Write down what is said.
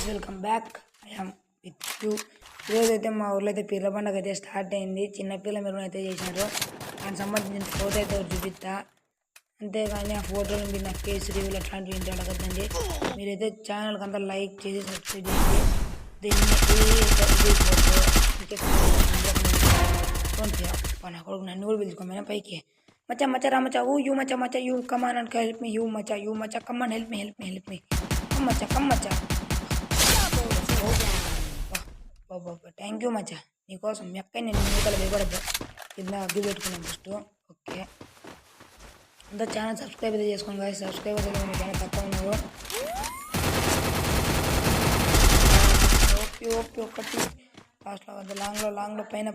Welcome back. I'm with you. ఈరోజు అయితే మా ఊర్లో అయితే పీర్ల పండుగ అయితే స్టార్ట్ అయింది. చిన్నపిల్ల మెరుగున అయితే చేసినారు. దానికి సంబంధించిన ఫోటో అయితే ఒకటి చూపిస్తా. అంతేగాని ఆ ఫోటోలు మీరు నాకు కేసరి అట్లాంటివి ఏంటి అడగద్దండి. మీరైతే ఛానల్కి అంతా లైక్ చేసి సబ్స్క్రైబ్ చేసి దీన్ని నా కొడుకు నన్ను కూడా పిలుచుకోమైనా పైకి మచ్చా మచ్చా రామచ్చా you Maccha Maccha you come on and help me you Maccha come on help me come Maccha thank you మచ్చా. నీకోసం మీ అక్క నేను మూతలు వేయకూడదు కింద అగ్గి పెట్టుకున్నాను ఫస్ట్. ఓకే అంతా ఛానల్ సబ్స్క్రైబ్ అయితే చేసుకోండి కదా. సబ్స్క్రైబర్స్ అయితే మీకు చాలా తక్కువ ఉన్నారు. ఓకే ఓకే ఒకటి లాస్ట్లో వద్ద లాంగ్లో పైన